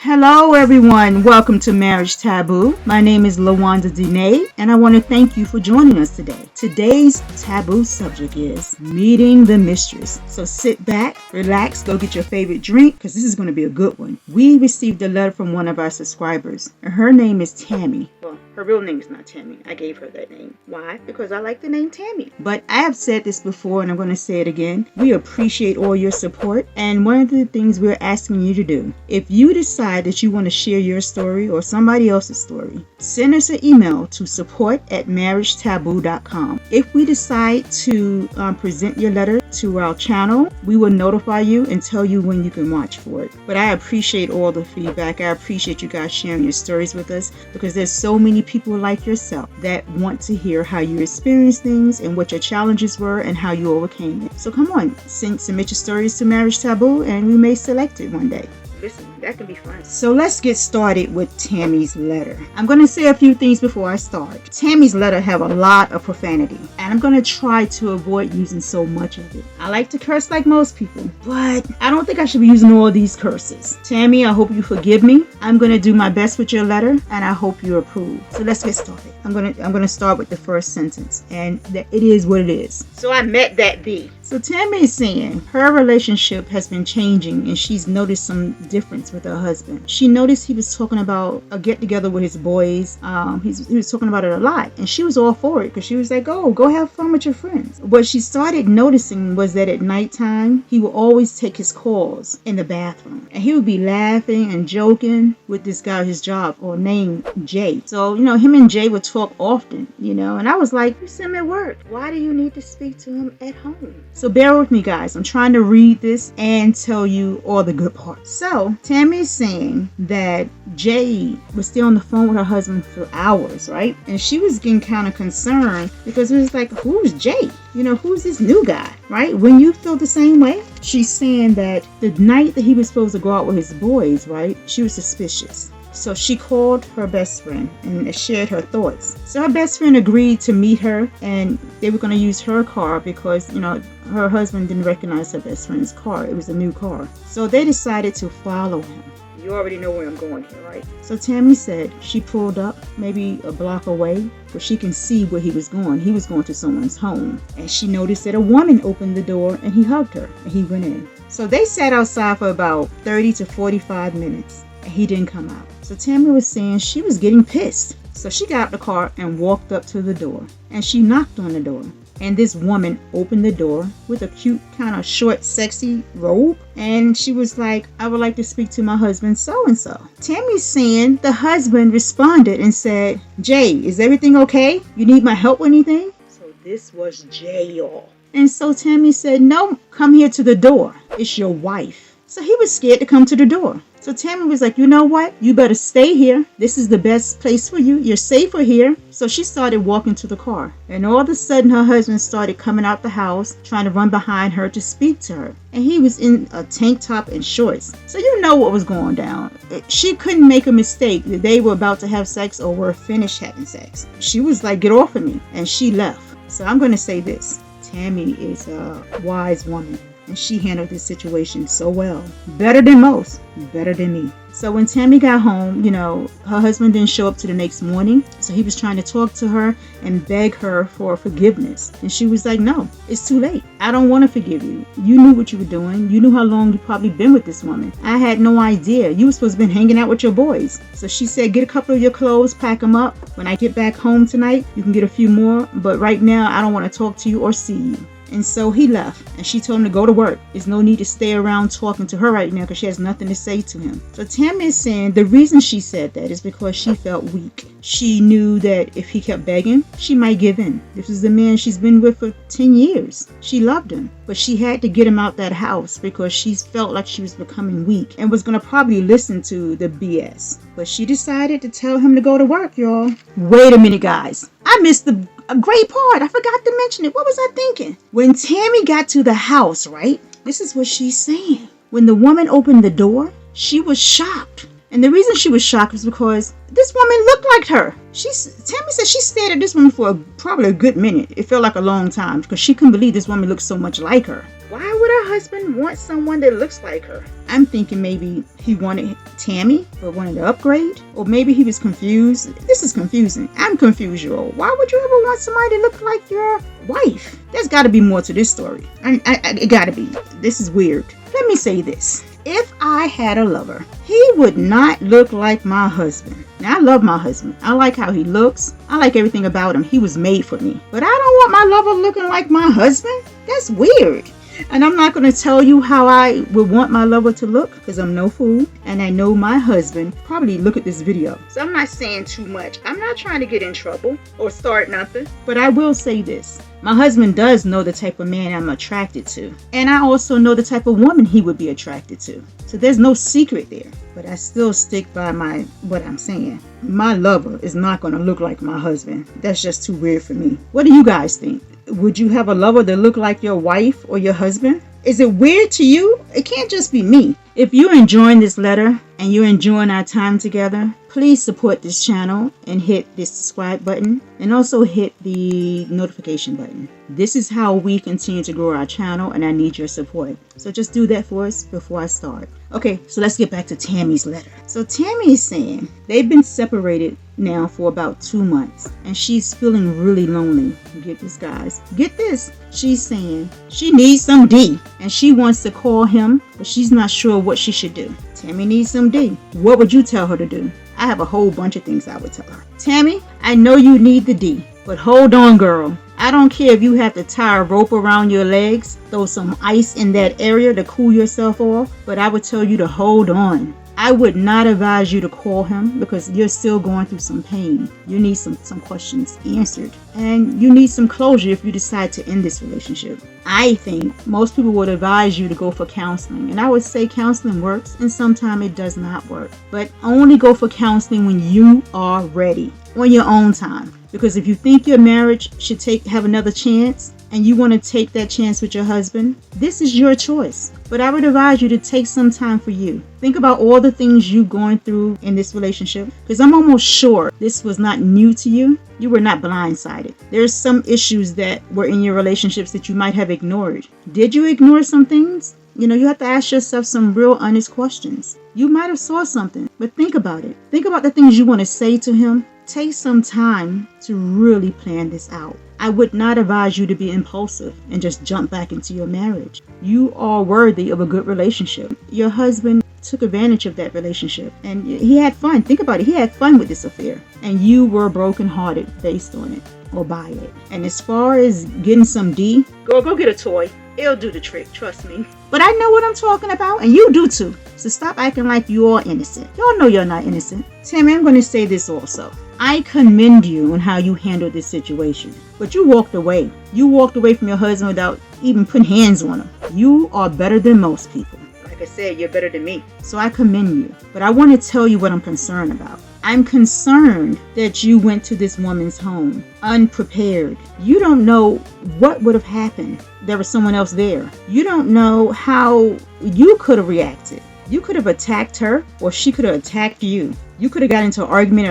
Hello everyone, welcome to Marriage Taboo. My name is LaWanda Dene and I want to thank you for joining us today. Today's taboo subject is meeting the mistress. So sit back, relax, go get your favorite drink because this is going to be a good one. We received a letter from one of our subscribers and her name is Tammy. Well, her real name is not Tammy. I gave her that name. Why? Because I like the name Tammy. But I have said this before and I'm going to say it again. We appreciate all your support and one of the things we're asking you to do, if you decide that you want to share your story or somebody else's story, send us an email to support@marriagetaboo.com. If we decide to present your letter to our channel, we will notify you and tell you when you can watch for it. But I appreciate all the feedback. I appreciate you guys sharing your stories with us because there's so many people like yourself that want to hear how you experienced things and what your challenges were and how you overcame it. So come on, submit your stories to Marriage Taboo and we may select it one day. Listen, that can be fun. So let's get started with Tammy's letter. I'm going to say a few things before I start. Tammy's letter have a lot of profanity, and I'm going to try to avoid using so much of it. I like to curse like most people, but I don't think I should be using all these curses. Tammy, I hope you forgive me. I'm going to do my best with your letter, and I hope you approve. So let's get started. I'm going to start with the first sentence, and it is what it is. So I met that bee. So Tammy is saying her relationship has been changing and she's noticed some difference with her husband. She noticed he was talking about a get together with his boys. He was talking about it a lot and she was all for it because she was like, oh, go have fun with your friends. What she started noticing was that at nighttime, he would always take his calls in the bathroom and he would be laughing and joking with this guy at his job or named Jay. So, him and Jay would talk often, and I was like, you see him at work. Why do you need to speak to him at home? So bear with me, guys. I'm trying to read this and tell you all the good parts. So Tammy is saying that Jay was still on the phone with her husband for hours, right? And she was getting kind of concerned because it was like, who's Jay? Who's this new guy, right? When you feel the same way? She's saying that the night that he was supposed to go out with his boys, right? She was suspicious. So she called her best friend and shared her thoughts. So her best friend agreed to meet her and they were going to use her car because, her husband didn't recognize her best friend's car. It was a new car. So they decided to follow him. You already know where I'm going here, right? So Tammy said she pulled up maybe a block away where she can see where he was going. He was going to someone's home. And she noticed that a woman opened the door and he hugged her and he went in. So they sat outside for about 30 to 45 minutes and he didn't come out. So Tammy was saying she was getting pissed. So she got out the car and walked up to the door and she knocked on the door. And this woman opened the door with a cute, kind of short, sexy robe. And she was like, I would like to speak to my husband, so-and-so. Tammy's saying the husband responded and said, Jay, is everything okay? You need my help or anything? So this was Jay, y'all. And so Tammy said, no, come here to the door. It's your wife. So he was scared to come to the door. So Tammy was like, you know what? You better stay here. This is the best place for you. You're safer here. So she started walking to the car. And all of a sudden, her husband started coming out the house, trying to run behind her to speak to her. And he was in a tank top and shorts. So you know what was going down. She couldn't make a mistake that they were about to have sex or were finished having sex. She was like, get off of me. And she left. So I'm going to say this. Tammy is a wise woman. And she handled this situation so well. Better than most. Better than me. So when Tammy got home, her husband didn't show up till the next morning. So he was trying to talk to her and beg her for forgiveness. And she was like, no, it's too late. I don't want to forgive you. You knew what you were doing. You knew how long you've probably been with this woman. I had no idea. You were supposed to be hanging out with your boys. So she said, get a couple of your clothes, pack them up. When I get back home tonight, you can get a few more. But right now, I don't want to talk to you or see you. And so he left and she told him to go to work. There's no need to stay around talking to her right now because she has nothing to say to him. So Tammy is saying the reason she said that is because she felt weak. She knew that if he kept begging, she might give in. This is the man she's been with for 10 years. She loved him, but she had to get him out that house because she felt like she was becoming weak and was going to probably listen to the BS. But she decided to tell him to go to work, y'all. Wait a minute, guys. I missed a great part. I forgot to mention it. What was I thinking? When Tammy got to the house, right? This is what she's saying. When the woman opened the door, she was shocked. And the reason she was shocked was because this woman looked like her. Tammy said she stared at this woman for probably a good minute. It felt like a long time because she couldn't believe this woman looked so much like her. Why would her husband want someone that looks like her? I'm thinking maybe he wanted Tammy but wanted to upgrade, or maybe he was confused. This is confusing. I'm confused, y'all. Why would you ever want somebody to look like your wife? There's got to be more to this story. It got to be. This is weird. Let me say this. If I had a lover, he would not look like my husband. Now, I love my husband. I like how he looks. I like everything about him. He was made for me. But I don't want my lover looking like my husband. That's weird. And I'm not going to tell you how I would want my lover to look, because I'm no fool. And I know my husband probably look at this video. So I'm not saying too much. I'm not trying to get in trouble or start nothing. But I will say this. My husband does know the type of man I'm attracted to. And I also know the type of woman he would be attracted to. So there's no secret there. But I still stick by what I'm saying. My lover is not going to look like my husband. That's just too weird for me. What do you guys think? Would you have a lover that look like your wife or your husband? Is it weird to you? It can't just be me. If you're enjoying this letter and you're enjoying our time together, please support this channel and hit this subscribe button and also hit the notification button. This is how we continue to grow our channel, and I need your support. So just do that for us before I start. Okay, so let's get back to Tammy's letter. So Tammy is saying they've been separated now for about 2 months and she's feeling really lonely. Get this, guys. Get this. She's saying she needs some D and she wants to call him, but she's not sure what she should do. Tammy needs some D. What would you tell her to do? I have a whole bunch of things I would tell her. Tammy, I know you need the D, but hold on, girl. I don't care if you have to tie a rope around your legs, throw some ice in that area to cool yourself off, but I would tell you to hold on. I would not advise you to call him because you're still going through some pain. You need some questions answered. And you need some closure if you decide to end this relationship. I think most people would advise you to go for counseling. And I would say counseling works and sometimes it does not work. But only go for counseling when you are ready, on your own time. Because if you think your marriage should have another chance, and you want to take that chance with your husband, this is your choice. But I would advise you to take some time for you. Think about all the things you're going through in this relationship, because I'm almost sure this was not new to you. You were not blindsided. There's some issues that were in your relationships that you might have ignored. Did you ignore some things? You have to ask yourself some real honest questions. You might have saw something, but think about it. Think about the things you want to say to him. Take some time to really plan this out. I would not advise you to be impulsive and just jump back into your marriage. You are worthy of a good relationship. Your husband took advantage of that relationship and he had fun. Think about it. He had fun with this affair and you were brokenhearted based on it or by it. And as far as getting some D, go get a toy. It'll do the trick, trust me. But I know what I'm talking about, and you do too. So stop acting like you are innocent. Y'all know you're not innocent. Tammy, I'm going to say this also. I commend you on how you handled this situation. But you walked away. You walked away from your husband without even putting hands on him. You are better than most people. Like I said, you're better than me. So I commend you. But I want to tell you what I'm concerned about. I'm concerned that you went to this woman's home unprepared. You don't know what would have happened. There was someone else there. You don't know how you could have reacted. You could have attacked her or she could have attacked you. You could have got into an argument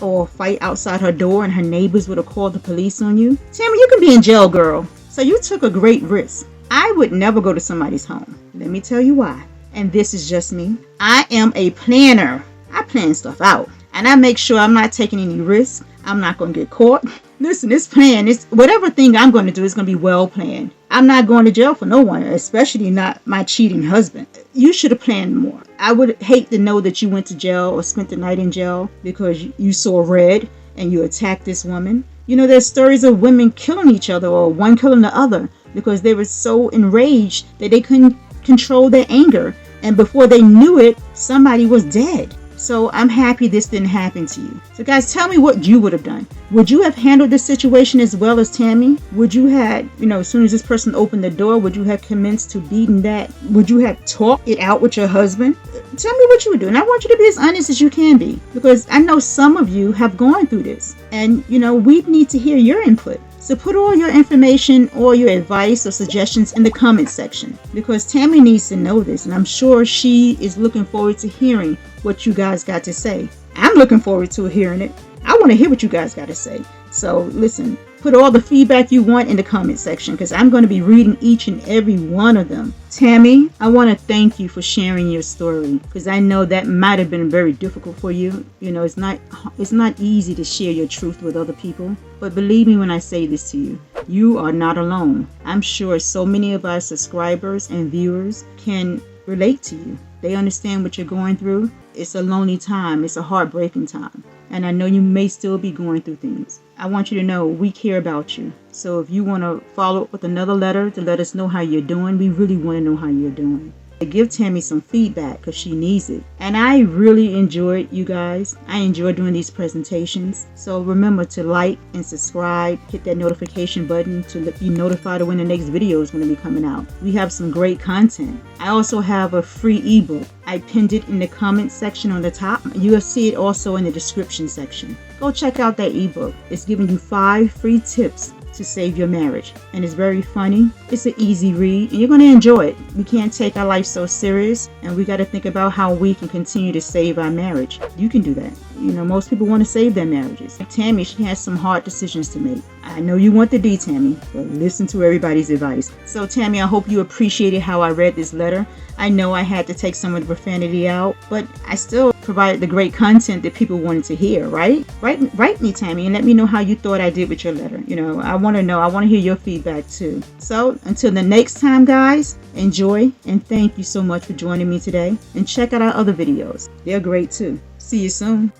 or fight outside her door and her neighbors would have called the police on you. Tammy, you can be in jail, girl. So you took a great risk. I would never go to somebody's home. Let me tell you why. And this is just me. I am a planner. I plan stuff out and I make sure I'm not taking any risks. I'm not going to get caught. Listen, this plan, whatever thing I'm going to do is going to be well planned. I'm not going to jail for no one, especially not my cheating husband. You should have planned more. I would hate to know that you went to jail or spent the night in jail because you saw red and you attacked this woman. There's stories of women killing each other or one killing the other because they were so enraged that they couldn't control their anger. And before they knew it, somebody was dead. So I'm happy this didn't happen to you. So guys, tell me what you would have done. Would you have handled this situation as well as Tammy? Would you have, as soon as this person opened the door, would you have commenced to beating that? Would you have talked it out with your husband? Tell me what you would do. And I want you to be as honest as you can be. Because I know some of you have gone through this. And, we need to hear your input. So put all your information or your advice or suggestions in the comment section. Because Tammy needs to know this. And I'm sure she is looking forward to hearing what you guys got to say. I'm looking forward to hearing it. I want to hear what you guys got to say. So listen, Put all the feedback you want in the comment section because I'm going to be reading each and every one of them. Tammy, I want to thank you for sharing your story because I know that might have been very difficult for you. You know, it's not easy to share your truth with other people. But believe me when I say this to you, you are not alone. I'm sure so many of our subscribers and viewers can relate to you. They understand what you're going through. It's a lonely time. It's a heartbreaking time. And I know you may still be going through things. I want you to know we care about you. So if you want to follow up with another letter to let us know how you're doing, we really want to know how you're doing. Give Tammy some feedback because she needs it. And I really enjoyed you guys. I enjoy doing these presentations. So remember to like and subscribe. Hit that notification button to be notified of when the next video is going to be coming out. We have some great content. I also have a free ebook. I pinned it in the comment section on the top. You'll see it also in the description section. Go check out that ebook. It's giving you 5 free tips to save your marriage, and it's very funny. It's an easy read and you're going to enjoy it. We can't take our life so serious, and we got to think about how we can continue to save our marriage. You can do that. You know, most people want to save their marriages. Tammy, she has some hard decisions to make. I know you want the D, Tammy, but listen to everybody's advice. So Tammy, I hope you appreciated how I read this letter. I know I had to take some of the profanity out, but I still provided the great content that people wanted to hear, right? Write me, Tammy, and let me know how you thought I did with your letter. You know, I want to know. I want to hear your feedback too. So until the next time, guys, enjoy and thank you so much for joining me today. And check out our other videos. They're great too. See you soon.